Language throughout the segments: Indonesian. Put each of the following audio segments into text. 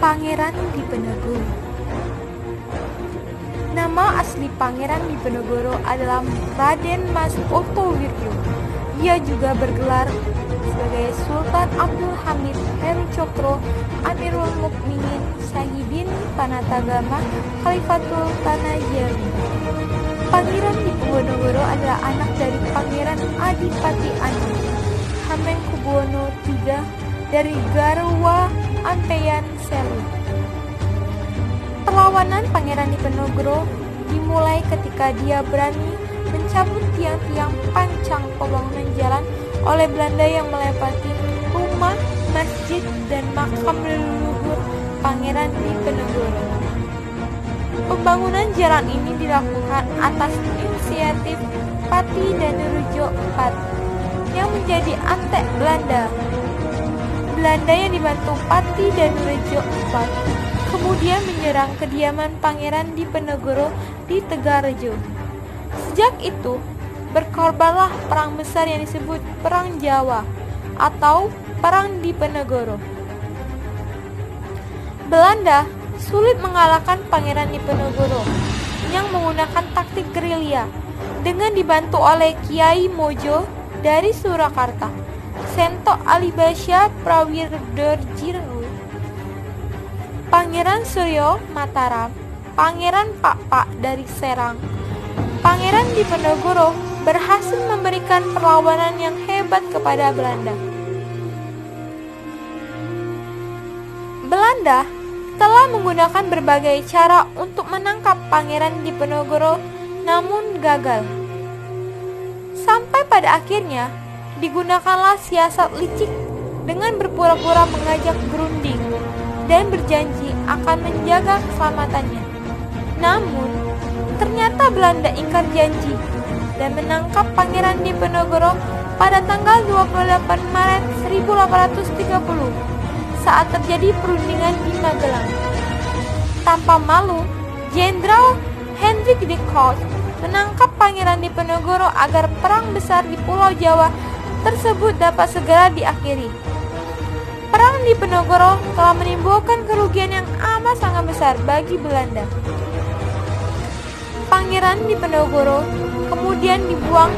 Pangeran Diponegoro. Nama asli Pangeran Diponegoro adalah Raden Mas Ottowiryo. Ia juga bergelar sebagai Sultan Abdul Hamid Heru Cokro Amirul Mukminin Syahidin Panatagama Khalifatul Tanajari. Pangeran Diponegoro adalah anak dari Pangeran Adipati Anu Hamengkubuwono III dari Garwa Ampeyan Selu. Perlawanan Pangeran Diponegoro dimulai ketika dia berani mencabut tiang-tiang pancang pembangunan jalan oleh Belanda yang melewati rumah, masjid, dan makam leluhur Pangeran Diponegoro. Pembangunan jalan ini dilakukan atas inisiatif Pati Danurejo IV yang menjadi antek Belanda. Belanda yang dibantu Pati Danurejo IV kemudian menyerang kediaman Pangeran Diponegoro di Tegarejo. Sejak itu, berkorbanlah perang besar yang disebut Perang Jawa atau Perang Diponegoro. Belanda sulit mengalahkan Pangeran Diponegoro yang menggunakan taktik gerilya dengan dibantu oleh Kiai Mojo dari Surakarta, Sento Alibasya Prawirdojiru, Pangeran Suryo Mataram, Pangeran Pakpak dari Serang. Pangeran Diponegoro berhasil memberikan perlawanan yang hebat kepada Belanda. Belanda telah menggunakan berbagai cara untuk menangkap Pangeran Diponegoro, namun gagal. Sampai pada akhirnya digunakanlah siasat licik dengan berpura-pura mengajak berunding dan berjanji akan menjaga keselamatannya. Namun, ternyata Belanda ingkar janji dan menangkap Pangeran Diponegoro pada tanggal 28 Maret 1830 saat terjadi perundingan di Magelang. Tanpa malu, Jenderal Hendrik de Klerk menangkap Pangeran Diponegoro agar perang besar di Pulau Jawa tersebut dapat segera diakhiri. Perang Diponegoro telah menimbulkan kerugian yang amat sangat besar bagi Belanda. Pangeran Diponegoro kemudian dibuang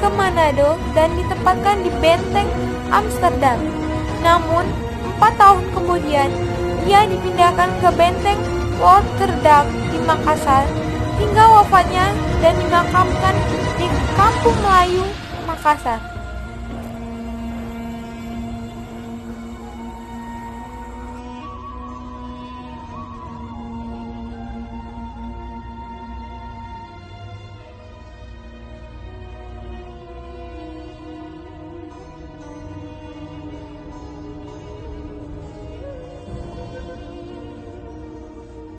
ke Manado dan ditempatkan di benteng Amsterdam. Namun, 4 tahun kemudian, ia dipindahkan ke benteng Rotterdam di Makassar hingga wafatnya dan dimakamkan di Kampung Melayu, Makassar.